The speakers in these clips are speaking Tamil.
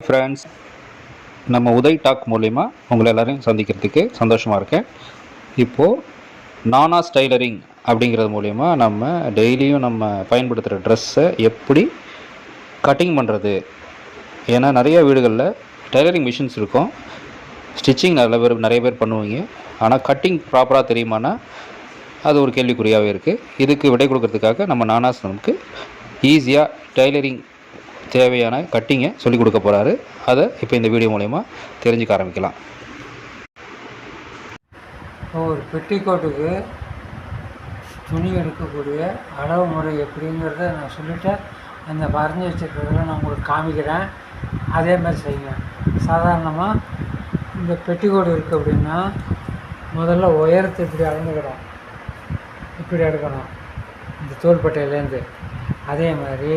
ஃப்ரெண்ட்ஸ், நம்ம உதய் டாக் மூலிமா உங்களை எல்லாரையும் சந்திக்கிறதுக்கு சந்தோஷமாக இருக்கேன். இப்போது நானா ஸ்டைலரிங் அப்படிங்கிறது மூலிமா நம்ம டெய்லியும் நம்ம பயன்படுத்துகிற ட்ரெஸ்ஸை எப்படி கட்டிங் பண்ணுறது. ஏன்னா நிறைய வீடுகளில் டைலரிங் மிஷின்ஸ் இருக்கும், ஸ்டிச்சிங் நிறைய பேர் பண்ணுவீங்க. ஆனால் கட்டிங் ப்ராப்பராக தெரியுமானா அது ஒரு கேள்விக்குறியாகவே இருக்குது. இதுக்கு விடை கொடுக்கறதுக்காக நம்ம நானாஸ் நமக்கு ஈஸியாக டைலரிங் தேவையான கட்டிங்கை சொல்லிக் கொடுக்க போகிறாரு. அதை இப்போ இந்த வீடியோ மூலயமா தெரிஞ்சுக்க ஆரம்பிக்கலாம். ஒரு பெட்டிக்கோட்டுக்கு துணி எடுக்கக்கூடிய அளவு முறை எப்படிங்கிறத நான் சொல்லிவிட்டேன். அந்த வரைஞ்சி வச்சுருக்கிறத நான் உங்களுக்கு காமிக்கிறேன். அதே மாதிரி செய்யுங்க. சாதாரணமாக இந்த பெட்டிக்கோடு இருக்குது அப்படின்னா முதல்ல உயரத்தை இப்படி அளந்துக்கிறோம், இப்படி எடுக்கணும் இந்த தோள்பட்டையிலேருந்து. அதே மாதிரி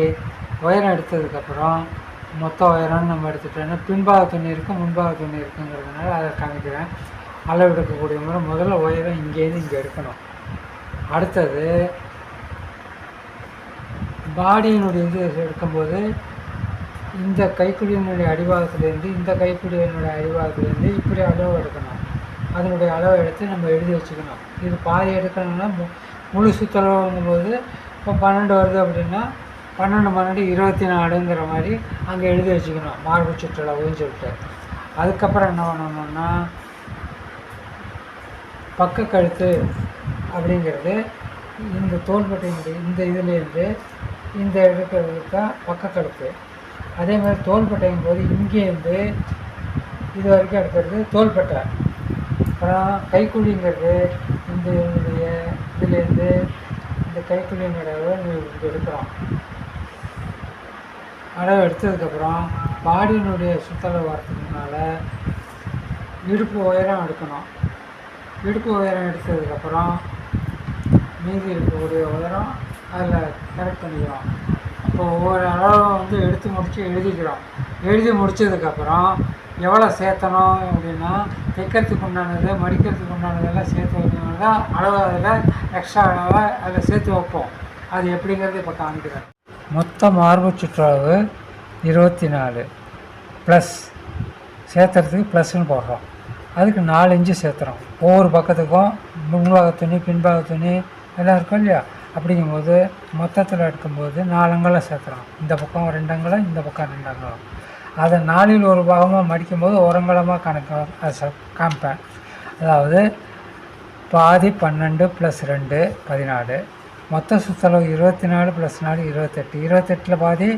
உயரம் எடுத்ததுக்கப்புறம் மொத்த உயரம்னு நம்ம எடுத்துட்டோன்னா பின்பாக துணி இருக்குது, முன்பாக துணி இருக்குங்கிறதுனால அதை காமிக்கிறேன். அளவு எடுக்கக்கூடிய முறை முதல்ல உயரம் இங்கேருந்து இங்கே எடுக்கணும். அடுத்தது பாடியினுடைய இது எடுக்கும்போது இந்த கைக்குழியினுடைய அடிபாகத்துலேருந்து இந்த கைக்குழியினுடைய அடிபாகத்துலேருந்து இப்படி அளவு எடுக்கணும். அதனுடைய அளவை எடுத்து நம்ம எழுதி வச்சுக்கணும். இது பாதி எடுக்கணும்னா முழு சுற்றளவுங்கும்போது இப்போ 12 வருது அப்படின்னா 12 24ங்கிற மாதிரி அங்கே எழுதி வச்சுக்கணும், மார்பு சுற்றளவுன்னு சொல்லிட்டு. அதுக்கப்புறம் என்ன பண்ணணும்னா பக்க கழுத்து அப்படிங்கிறது இந்த தோள்பட்டையினுடைய இந்த இதுலேருந்து இந்த எடுக்கிறதுக்கு தான் பக்க கழுத்து. அதே மாதிரி தோள்பட்டையும் போது இங்கேருந்து இது வரைக்கும் எடுக்கிறது தோள்பட்டை. அப்புறம் கைக்குழிங்கிறது இந்த இதனுடைய இதுலேருந்து இந்த கைக்குழியினுடைய அளவு எடுக்கிறோம். அளவு எடுத்ததுக்கப்புறம் பாடியினுடைய சுற்றளவு வரதுக்கு முன்னால் இடுப்பு உயரம் எடுக்கணும். இடுப்பு உயரம் எடுத்ததுக்கப்புறம் மீதி இருக்கக்கூடிய உயரம் அதில் கரெக்ட் பண்ணிக்கிறோம். அப்போ ஒவ்வொரு அளவை எடுத்து முடித்து எழுதிக்கிறோம். எழுதி முடித்ததுக்கப்புறம் எவ்வளோ சேர்த்தணும் அப்படின்னா தைக்கிறதுக்கு உண்டானது மடிக்கிறதுக்கு உண்டானதெல்லாம் சேர்த்து வைக்கணும் தான் அளவு. அதில் எக்ஸ்ட்ரா அளவை அதில் சேர்த்து வைப்போம். அது எப்படிங்கிறது இப்போ காமிக்கிறேன். மொத்த மார்பு சுற்றளவு 24 ப்ளஸ் சேர்த்துறதுக்கு ப்ளஸ்ன்னு போடுறோம். அதுக்கு 4 இன்ச்சு சேர்த்துறோம். ஒவ்வொரு பக்கத்துக்கும் முன்பாக துணி பின்பாக துணி எல்லாம் இருக்கும் இல்லையா? அப்படிங்கும்போது மொத்தத்தில் எடுக்கும்போது 4 அங்கலம் சேர்த்துறோம். இந்த பக்கம் 2 அங்கலம், இந்த பக்கம் 2 அங்கலம். அதை 4ல் ஒரு பாகமாக மடிக்கும்போது ஒரு அங்கலமாக கணக்கு காமிப்பேன். அதாவது பாதி 12 + 2 14, மொத்த சுற்றளவு 24 + 4 28, 28ல் பாதி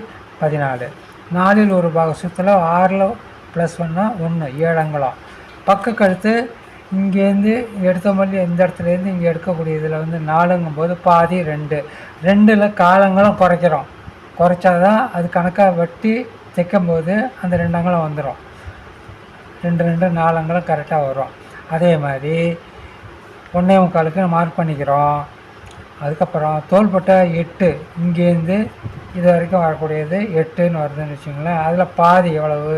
14, 4ல் ஒரு பாகம் சுற்றளவு 6ல் +1 1 7 அங்கலம். பக்க கழுத்து இங்கேருந்து எடுத்த மாதிரி இந்த இடத்துலேருந்து இங்கே எடுக்கக்கூடிய இதில் 4ங்கும்போது பாதி 2, 2ல் காலங்களும் குறைக்கிறோம். குறைச்சாதான் அது கணக்காக வெட்டி தைக்கும்போது அந்த 2 அங்கலம் வந்துடும். 2 2 4 அங்கலம் கரெக்டாக வரும். அதே மாதிரி 1.25க்கு மார்க் பண்ணிக்கிறோம். அதுக்கப்புறம் தோள்பட்டை 8, இங்கேருந்து இது வரைக்கும் வரக்கூடியது 8ன்னு வருதுன்னு வச்சுங்களேன். அதில் பாதி எவ்வளவு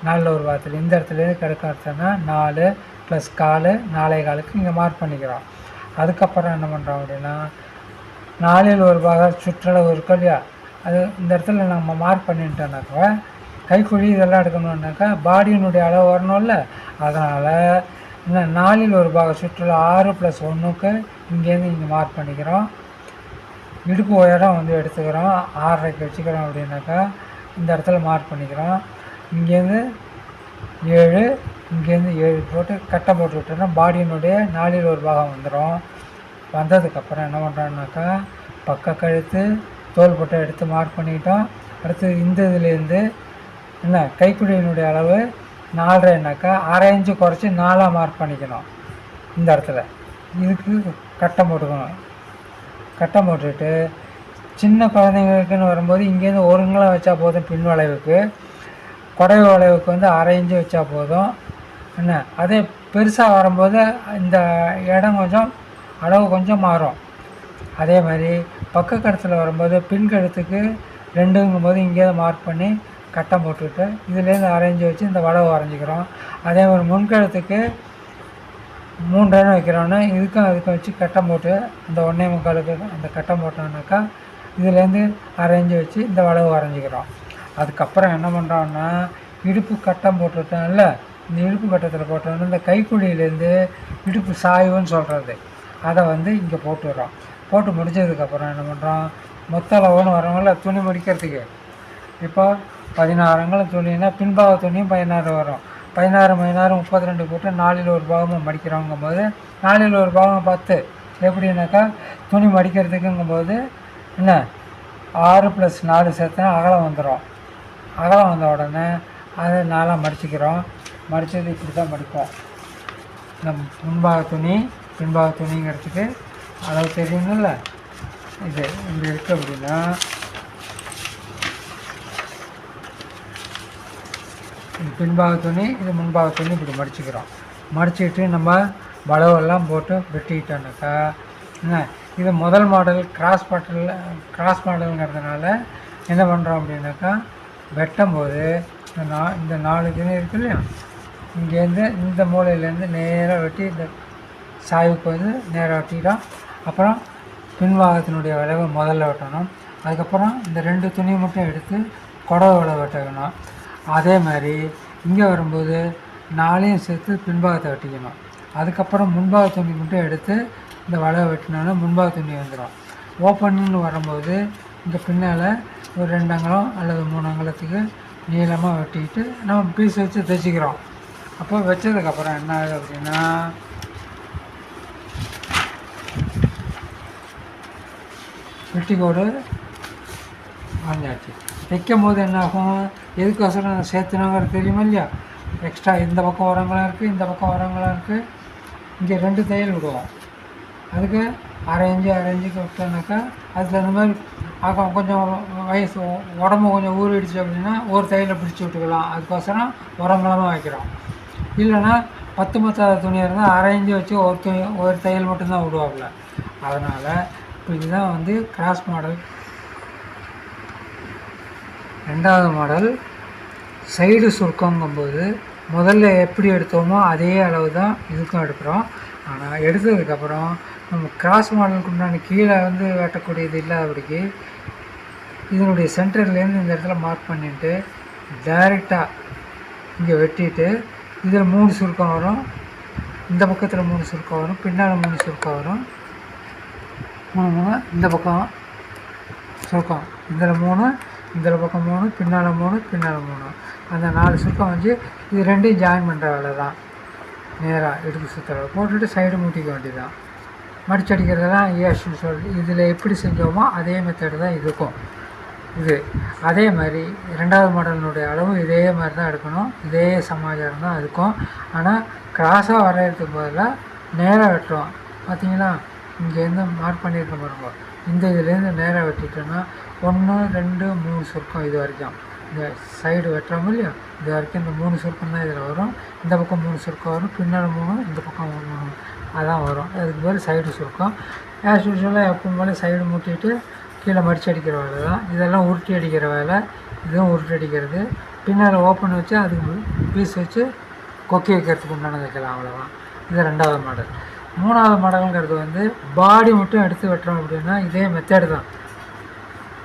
4ல் ஒரு பாகத்தில் இந்த இடத்துலேருந்து கிடைக்க அர்த்தம்னா 4 + 4 4.25க்கு இங்கே மார்க் பண்ணிக்கிறோம். அதுக்கப்புறம் என்ன பண்ணுறோம் அப்படின்னா 4ல் ஒரு பாகம் சுற்றளவு இருக்கும் இல்லையா? அது இந்த இடத்துல நம்ம மார்க் பண்ணிட்டோம்னாக்கா கைக்குழி இதெல்லாம் எடுக்கணுன்னாக்கா பாடியினுடைய அளவு வரணும்ல. அதனால் இந்த 4ல் ஒரு பாகம் சுற்றளவு 6 + 1க்கு இங்கேருந்து இங்கே மார்க் பண்ணிக்கிறோம். இடுப்பு உயரம் எடுத்துக்கிறோம், 6.5க்கு வச்சுக்கிறோம் அப்படின்னாக்கா இந்த இடத்துல மார்க் பண்ணிக்கிறோம். இங்கேருந்து 7, இங்கேருந்து 7 போட்டு கட்டை போட்டு விட்டோம்னா பாடியினுடைய 4ல் ஒரு பாகம் வந்துடும். வந்ததுக்கப்புறம் என்ன பண்ணுறோம்னாக்கா பக்க கழுத்து தோள்பட்டை எடுத்து மார்க் பண்ணிக்கிட்டோம். அடுத்து இந்த இதுலேருந்து என்ன கைக்குழியினுடைய அளவு 4.5னாக்கா 1/2 இன்ச்சு குறைச்சி 4ஆக மார்க் பண்ணிக்கணும். இந்த இடத்துல இதுக்கு கட்டம் போட்டுக்கணும். கட்டம் போட்டுட்டு சின்ன குழந்தைங்களுக்குன்னு வரும்போது இங்கேருந்து ஒரு அங்கலம் வச்சா போதும் பின் வளைவுக்கு. குடைவு வளைவுக்கு 1/2 இன்ச்சு வச்சா போதும். என்ன அதே பெருசாக வரும்போது இந்த இடம் கொஞ்சம் அளவு கொஞ்சம் மாறும். அதே மாதிரி பக்க கழுத்தில் வரும்போது பின் கழுத்துக்கு 2ங்கும்போது இங்கேருந்து மார்க் பண்ணி கட்டம் போட்டுக்கிட்டு இதுலேருந்து 1/2 இன்ச்சு வச்சு இந்த வளைவு வரைஞ்சிக்கிறோம். அதே மாதிரி முன்கழுத்துக்கு 3 வைக்கிறோன்னா இதுக்கும் அதுக்கும் வச்சு கட்டம் போட்டு அந்த 1.25க்கு அந்த கட்டம் போட்டோம்னாக்கா இதுலேருந்து 1/2 இன்ச்சு வச்சு இந்த வளைவு வரைஞ்சிக்கிறோம். அதுக்கப்புறம் என்ன பண்ணுறோன்னா இடுப்பு கட்டம் போட்டுட்டோம்ல, இந்த இடுப்பு கட்டத்தில் போட்டோன்னா இந்த கைக்குழியிலேருந்து இடுப்பு சாய்வுன்னு சொல்கிறது, அதை வந்து இங்கே போட்டுடுறோம். போட்டு முடித்ததுக்கப்புறம் என்ன பண்ணுறோம், மொத்த அளவுன்னு வரவங்கள துணி மடிக்கிறதுக்கு இப்போ 16 அங்குலம் துணின்னா பின்பாக துணியும் 16 வரும். 16 16 32 போட்டு 4ல் ஒரு பாகமாக மடிக்கிறோங்கும்போது 4ல் ஒரு பாகம் 10. எப்படின்னாக்கா துணி மடிக்கிறதுக்குங்கும்போது என்ன 6 + 4 சேர்த்துனா அகலம் வந்துடும். அகலம் வந்த உடனே அதை 4ஆக மடிச்சுக்கிறோம். மடித்தது இப்படி தான் மடிப்போம். இந்த முன்பாக துணி பின்பாக துணிங்கிறதுக்கு அளவு தெரியணும்ல. இது இப்படி இருக்குது அப்படின்னா இது பின்பாக துணி, இது முன்பாக துணி இப்படி மடிச்சுக்கிறோம். மடிச்சுக்கிட்டு நம்ம வளவெல்லாம் போட்டு வெட்டிக்கிட்டோன்னாக்கா என்ன, இது முதல் மாடல் கிராஸ் மாடலுங்கிறதுனால என்ன பண்ணுறோம் அப்படின்னாக்கா, வெட்டும்போது இந்த 4 துணி இருக்கு இல்லையா, இங்கேருந்து இந்த மூலையிலேருந்து நேராக வெட்டி இந்த சாய்வுக்கு வந்து நேராக வெட்டிட்டோம். அப்புறம் பின்பாகத்தினுடைய வளைவை முதல்ல வெட்டணும். அதுக்கப்புறம் இந்த 2 துணியை மட்டும் எடுத்து குடவோட வெட்டணும். அதே மாதிரி இங்கே வரும்போது 4ஐயும் சேர்த்து பின்பாகத்தை வெட்டிக்கணும். அதுக்கப்புறம் முன்பாக துணி மட்டும் எடுத்து இந்த வளைவை வெட்டினோன்னா முன்பாக துணி வந்துடும். ஓப்பன்னு வரும்போது இங்கே பின்னால் ஒரு 2 அங்குலம் அல்லது 3 அங்குலத்துக்கு நீளமாக வெட்டிக்கிட்டு நம்ம பீஸ் வச்சு தைச்சிக்கிறோம். அப்போ வச்சதுக்கப்புறம் என்ன ஆகுது அப்படின்னா, வெட்டிக்கோடு வரைஞ்சாச்சு. தைக்கும் போது என்ன ஆகும், எதுக்கோசரம் சேர்த்துனாங்கிறது தெரியுமா இல்லையா, எக்ஸ்ட்ரா இந்த பக்கம் வரவங்களாம் இருக்குது, இந்த பக்கம் வரவங்களாம் இருக்குது. இங்கே 2 தையல் விடுவோம். அதுக்கு அரை இன்ச்சுக்கு விட்டோம்னாக்கா அதுக்கு தகுந்த மாதிரி கொஞ்சம் வயசு உடம்பு கொஞ்சம் ஊறிடுச்சு அப்படின்னா ஒரு தையலை பிடிச்சி விட்டுக்கலாம். அதுக்கோசரம் உரங்களாமல் வைக்கிறோம். இல்லைன்னா 10 மொத்த துணியாக இருந்தால் அரை இன்ச்சு வச்சு ஒரு தையல் மட்டும்தான் விடுவாப்புல. அதனால் இப்போ இதுதான் வந்து கிராஸ் மாடல். 2வது மாடல் சைடு சுருக்கங்கும்போது முதல்ல எப்படி எடுத்தோமோ அதே அளவு தான் இதுக்கும் எடுக்கிறோம். ஆனால் எடுத்ததுக்கப்புறம் நம்ம கிராஸ் மாடலுக்கு உண்டான கீழே வந்து வெட்டக்கூடியது இல்லாதபடிக்கு இதனுடைய சென்டர்லேருந்து இந்த இடத்துல மார்க் பண்ணிட்டு டைரெக்டாக இங்கே வெட்டிட்டு இதில் 3 சுருக்கம் வரும், இந்த பக்கத்தில் 3 சுருக்கம் வரும், பின்னால் 3 சுருக்கம் வரும், 3 இந்த பக்கம் சுருக்கம், இதில் 3 இந்த பக்கம் 3 பின்னால் 3 பின்னால் 3 அந்த 4 சுருக்கம் வச்சு இது 2ஐயும் ஜாயின் பண்ணுற வேலை தான். நேராக இடுப்பு சுற்றளவு போட்டுட்டு சைடு மூட்டிக்க வேண்டியதுதான். மடிச்சடிக்கிறதெல்லாம் ஏஷுன்னு சொல்லி இதில் எப்படி செஞ்சோமோ அதே மெத்தடு தான் இதுக்கும். இது அதே மாதிரி 2வது மாடலினுடைய அளவு இதே மாதிரி தான் எடுக்கணும். இதே சமாச்சாரம் தான் இருக்கும். ஆனால் கிராஸாக வரைகிறதுக்கு பதிலாக நேராக வெட்டுறோம். பார்த்தீங்களா, இங்கேருந்து மார்க் பண்ணியிருக்க பாருங்க, இந்த இதுலேருந்து நேராக வெட்டிட்டோன்னா 1 2 3 சுருக்கம் இது வரைக்கும். இந்த சைடு வெட்டுறோம் இல்லையா, இது வரைக்கும் இந்த 3 சுருக்கம் தான் இதில் வரும். இந்த பக்கம் 3 சுருக்கம் வரும், பின்னால் 3, இந்த பக்கம் 3 அதான் வரும். அதுக்கு பேர் சைடு சுருக்கம். ஆஸ் யூஸ்வலாக எப்பவும் போல சைடு மூட்டிட்டு கீழே மடித்து அடிக்கிற வேலை தான். இதெல்லாம் உருட்டி அடிக்கிற வேலை, இதுவும் உருட்டி அடிக்கிறது. பின்னால் ஓப்பன் வச்சு அதுக்கு பீஸ் வச்சு கொக்கி வைக்கிறதுக்கு உண்டான வைக்கலாம், அவ்வளோதான். இது 2வது மாடல். 3வது மாடலுங்கிறது வந்து பாடி மட்டும் எடுத்து வெட்டுறோம் அப்படின்னா இதே மெத்தடு தான்.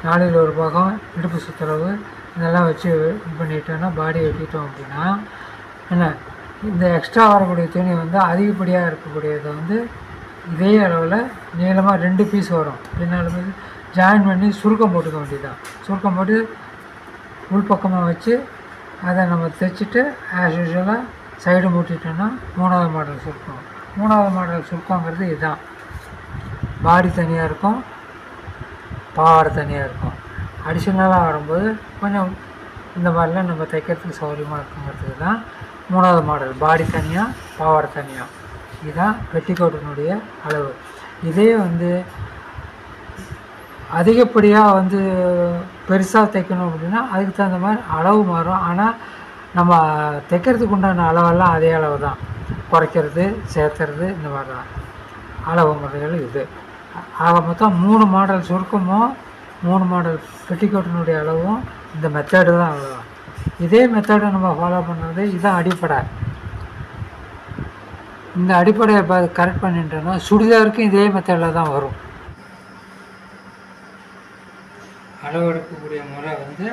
4ல் ஒரு பாகம் இடுப்பு சுற்றளவு இதெல்லாம் வச்சு இது பண்ணிட்டோன்னா பாடி வெட்டிட்டோம் அப்படின்னா என்ன, இந்த எக்ஸ்ட்ரா வரக்கூடிய துணி வந்து அதிகப்படியாக இருக்கக்கூடியதை வந்து இதே அளவில் நீளமாக 2 பீஸ் வரும். பின்னால் ஜாயின் பண்ணி சுருக்கம் போட்டுக்க வேண்டியதுதான். சுருக்கம் போட்டு உள்பக்கமாக வச்சு அதை நம்ம தைச்சிட்டு ஆஸ் யூஸ்வலாக சைடு மூட்டிட்டோன்னா 3வது மாடல் சுருக்கம். 3வது மாடல் சுருக்கங்கிறது இதுதான். பாடி தனியாக இருக்கும், பாவாடை தனியாக இருக்கும். அடிஷ்னலாக வரும்போது கொஞ்சம் இந்த மாதிரிலாம் நம்ம தைக்கிறதுக்கு சௌகரியமாக இருக்குங்கிறதுக்கு தான் 3வது மாடல். பாடி தனியாக, பாவாடை தனியாக. இதுதான் பெட்டிக்கோட்டினுடைய அளவு. இதே வந்து அதிகப்படியாக வந்து பெருசாக தைக்கணும் அப்படின்னா அதுக்கு தகுந்த மாதிரி அளவு மாறும். ஆனால் நம்ம தைக்கிறதுக்கு உண்டான அளவெல்லாம் அதே அளவு தான். குறைக்கிறது சேர்த்துறது இந்த மாதிரி தான் அளவு முறைகள் இது. ஆக மொத்தம் 3 மாடல் சுருக்கமும் 3 மாடல் பெட்டிக்கோட்டினுடைய அளவும் இந்த மெத்தடு தான். அவ்வளோதான். இதே மெத்தடை நம்ம ஃபாலோ பண்ணுறது இதுதான் அடிப்படை. இந்த அடிப்படையை கரெக்ட் பண்ணிட்டோன்னா சுடிதாருக்கும் இதே மெத்தடில் தான் வரும். அளவு எடுக்கக்கூடிய முறை வந்து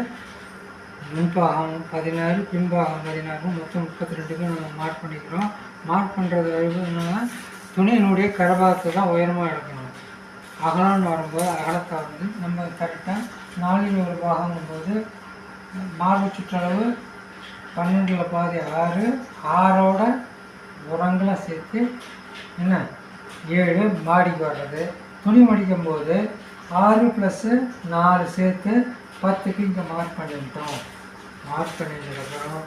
முன்பாகம் 16, பின்பாகம் 16, மொத்தம் 32க்கு நம்ம மார்க் பண்ணிக்கிறோம். மார்க் பண்ணுறது என்னன்னா துணியினுடைய கரபாகத்தை தான் உயரமாக எடுக்கணும். அகலம்னு வரும்போது அகலத்தை வந்து நம்ம கரெக்டாக 4 ஒரு பாகங்கும்போது மார்பு சுற்றளவு 12ல் பாதி 6, 6ஓட உரங்களை சேர்த்து என்ன 7 மாடிக்கு வர்றது. துணி மடிக்கும்போது 6 + 4 சேர்த்து 10க்கு இங்கே மார்க் பண்ணிவிட்டோம். மார்க் பண்ணிட்டதுக்கப்புறம்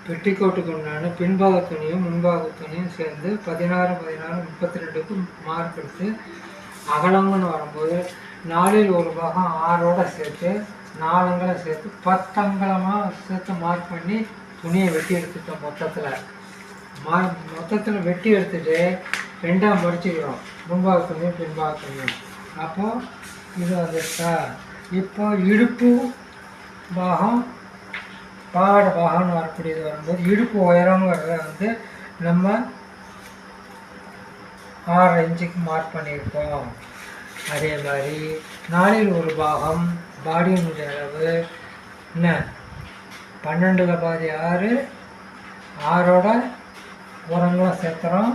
பெட்டிக்கோட்டுக்கு உண்டான பின்பாக துணியும் முன்பாக துணியும் சேர்ந்து 16, 16, 32க்கு மார்க் எடுத்து அகலங்கன்னு வரும்போது 4ல் ஒரு பாகம் 6ஓட சேர்த்து 4 அங்கலம் சேர்த்து 10 அங்கலமாக சேர்த்து மார்க் பண்ணி துணியை வெட்டி எடுத்துட்டோம். மொத்தத்தில் வெட்டி எடுத்துட்டு 2ஆக மடிச்சுக்கிறோம், முன்பாக துணியும் பின்பாக துணியும். அப்போது இது வந்துட்டா. இப்போ இடுப்பு பாகம் பாவாடை பாகம்னு வரக்கூடியது வரும்போது இடுப்பு உயரங்கிறத வந்து நம்ம 6 இன்ச்சுக்கு மார்க் பண்ணியிருக்கோம். அதே மாதிரி 4ல் ஒரு பாகம் பாடியினுடைய அளவு என்ன 12ல் பாதி 6, 6ஓட உரங்களும் சேர்த்துறோம்.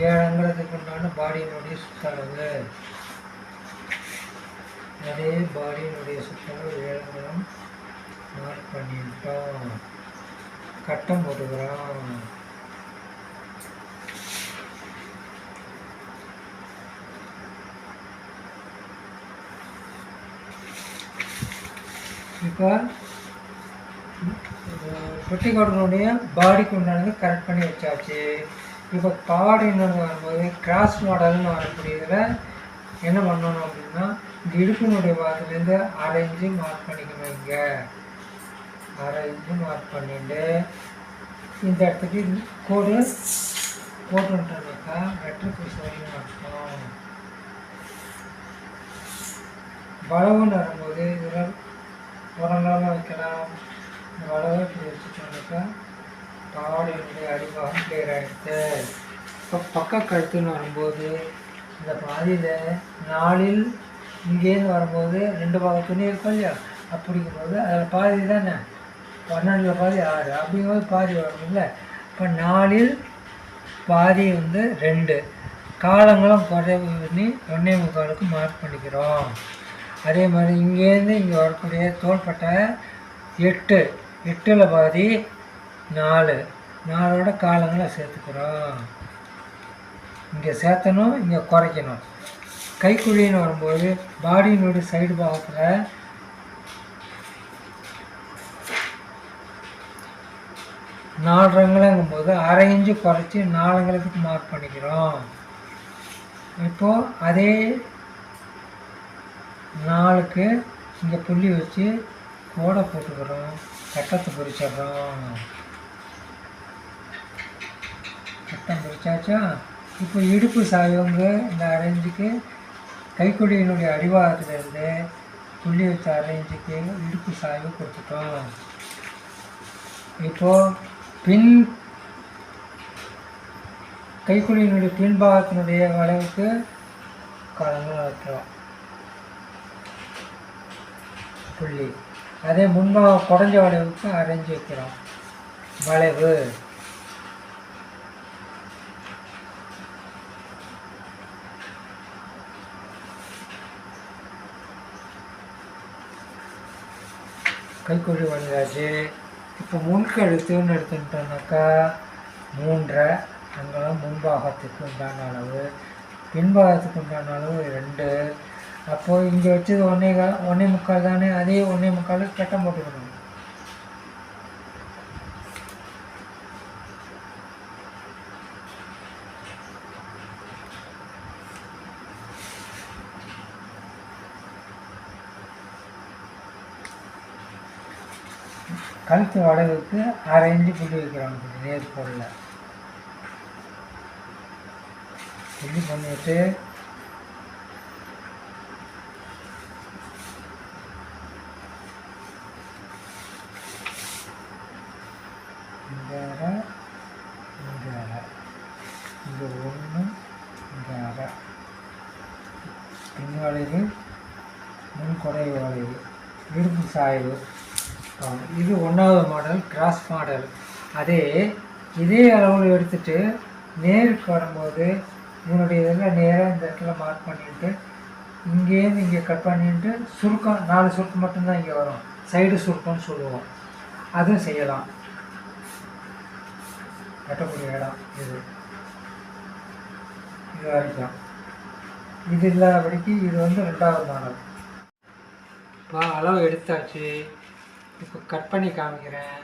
7 அங்குலத்துக்கு உண்டான பாடியினுடைய சுற்றளவு. அதே பாடியினுடைய சுற்றளவு 7 அங்குலம் மார்க் பண்ணிட்டோம். கட்டம் போட்டுக்கிறோம். இப்போ பெட்டிக்கோட்டினுடைய பாடிக்கு உண்டானது கரெக்ட் பண்ணி வச்சாச்சு. இப்போ பாவாடைன்னு வரும்போது கிராஸ் மாடல்னு வரக்கூடியதில் என்ன பண்ணணும் அப்படின்னா இந்த இடுப்பினுடைய பாகத்துலேருந்து 1/2 இன்ச்சு மார்க் பண்ணிக்கணும். இங்கே 1/2 இன்ச்சு மார்க் பண்ணிட்டு இந்த இடத்துக்கு கோடு போட்டுட்டாக்கா வெற்று பீஸ் வரைக்கும் அர்த்தம். வளவுன்னு வரும்போது இதில் உரங்களாக வைக்கலாம். இந்த வளவை இப்படி வச்சுட்டோம்னாக்கா பாவாடையினுடைய அடிபாகம் கிளியர் ஆகிடுது. இப்போ பக்க கழுத்துன்னு வரும்போது இந்த பாதியில் 4ல் இங்கேருந்து வரும்போது 2 பாகம் துணி இருக்கும் இல்லையா, அப்படிங்கும்போது அதில் பாதி தானே 12ல் பாதி 6 அப்படிங்கும்போது பாதி வரும்ல. இப்போ 4ல் பாதி வந்து 2 காலங்களும் குறைவு பண்ணி 1.25க்கு மார்க் பண்ணிக்கிறோம். அதே மாதிரி இங்கேருந்து இங்கே வரக்கூடிய தோள்பட்டை 8, 8ல் பாதி 4, 4ஓட காலங்களை சேர்த்துக்கிறோம். இங்கே சேர்த்தணும், இங்கே குறைக்கணும். கைக்குழின்னு வரும்போது பாடியினுடைய சைடு பாகத்தில் 4 அங்குலங்கும்போது 1/2 இன்ச்சு குறைச்சி 4 அங்குலத்துக்கு மார்க் பண்ணிக்கிறோம். இப்போது அதே 4க்கு இங்கே புள்ளி வச்சு கோடை போட்டுக்கிறோம். கட்டத்தை பிரிச்சிட்றோம். கட்டம் பிரிச்சாச்சா. இப்போ இடுப்பு சாய்வுங்க இந்த 1/2 இன்ச்சுக்கு கைக்குடியினுடைய அடிவாரத்துலேருந்து புள்ளி வச்ச 1/2 இன்ச்சுக்கு இடுப்பு சாய்வு கொடுத்துட்டோம். இப்போது பின் கைக்குடியினுடைய பின்பாகத்தினுடைய வளைவுக்கு காலங்கள் வைக்கிறோம் புள்ளி. அதே முன்பாக குறைஞ்ச வளைவுக்கு 1/2 இன்ச்சு வைக்கிறோம் வளைவு. கைக்குழி வந்தாச்சு. இப்போ முன்கழுத்துன்னு எடுத்துக்கிட்டோம்னாக்கா 3.5 அங்கெல்லாம் முன்பாகத்துக்கு உண்டான அளவு, பின்பாகத்துக்கு உண்டான அளவு 2. அப்போது இங்கே வச்சது 1.25 தானே, அதே 1.25 கட்டம் போட்டுக்கணும். கழுத்து வளைவுக்கு 1/2 இன்ச்சு புள்ளி வைக்கிறோம். நேர் பொருள் புள்ளி பண்ணிவிட்டு இங்கே அரை, இங்கே அரை, இங்கே 1, இங்கே அரை, பின் வளைவு, முன் குறை வளைவு, இடுப்பு சாய்வு. இது 1வது மாடல், கிராஸ் மாடல். இதே அளவில் எடுத்துகிட்டு நேருக்கு வரும்போது இதனுடைய இதெல்லாம் நேராக இந்த இடத்துல மார்க் பண்ணிட்டு இங்கேருந்து இங்கே கட் பண்ணிட்டு சுருக்கம் 4 சுருக்கம் மட்டும்தான் இங்கே வரும். சைடு சுருக்கம்னு சொல்லுவோம். அதுவும் செய்யலாம். கட்டக்கூடிய இடம் இது வரைக்கும். இது இல்லாதபடிக்கு இது 2வது மாடல். இப்போ அளவு எடுத்தாச்சு. இப்போ கட் பண்ணி காமிக்கிறேன்.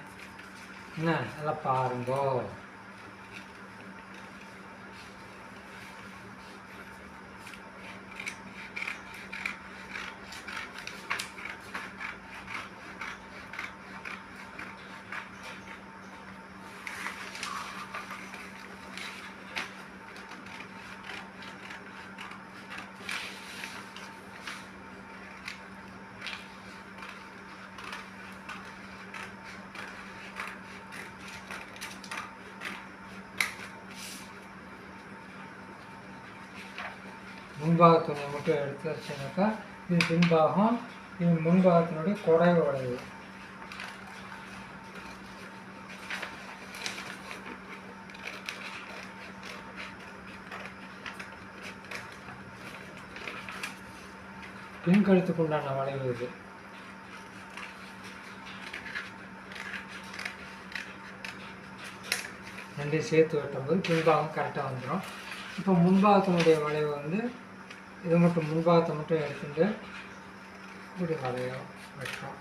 என்ன நல்லா பாருங்கோ. முன்பாகத்தினை மட்டும் எடுத்து வச்சுனாக்கா இது பின்பாகம், இது முன்பாகத்தினுடைய குறைவு வளைவு. பின் கழுத்துக்கு உண்டான வளைவு இது. ரெண்டையும் சேர்த்து வெட்டும்போது பின்பாகம் கரெக்டாக வந்துடும். இப்போ முன்பாகத்தினுடைய வளைவு இது மட்டும் முன்பாகத்தை மட்டும் எடுத்துட்டு இப்படி வளைய வெட்டுறோம்.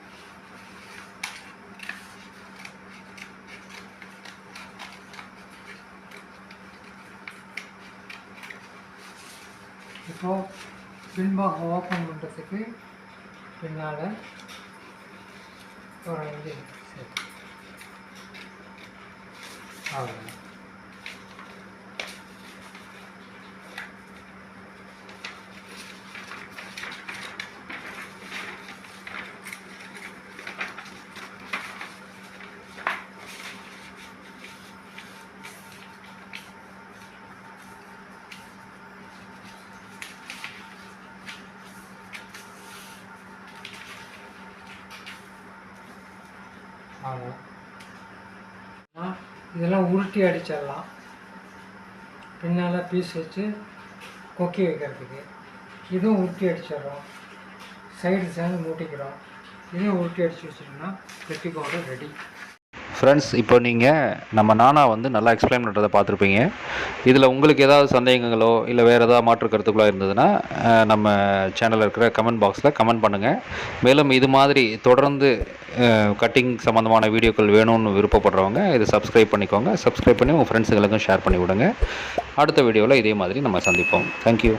இப்போது பின்பாகம் ஓப்பன் பண்ணுறதுக்கு பின்னால் ஒரு 5 சேர்த்து அவ்வளோ. இதெல்லாம் உருட்டி அடிச்சிடலாம். பின்னால் பீஸ் வச்சு கொக்கி வைக்கிறதுக்கு இதுவும் உருட்டி அடிச்சிடுறோம். சைடு சேர்ந்து மூட்டிக்கிறோம். இதையும் உருட்டி அடித்து வச்சிட்டோம்னா பெட்டி பவுடர் ரெடி. ஃப்ரெண்ட்ஸ், இப்போ நீங்கள் நம்ம நானா நல்லா எக்ஸ்பிளைன் பண்ணுறதை பார்த்துருப்பீங்க. இதில் உங்களுக்கு ஏதாவது சந்தேகங்களோ இல்லை வேறு ஏதாவது மாற்று கருத்துக்களோ இருந்ததுன்னா நம்ம சேனலில் இருக்கிற கமெண்ட் பாக்ஸில் கமெண்ட் பண்ணுங்கள். மேலும் இது மாதிரி தொடர்ந்து கட்டிங் சம்மந்தமான வீடியோக்கள் வேணும்னு விருப்பப்படுறவங்க இதை சப்ஸ்கிரைப் பண்ணிக்கோங்க. சப்ஸ்கிரைப் பண்ணி உங்கள் ஃப்ரெண்ட்ஸுங்களுக்கும் ஷேர் பண்ணி விடுங்க. அடுத்த வீடியோவில் இதே மாதிரி நம்ம சந்திப்போம். தேங்க்யூ.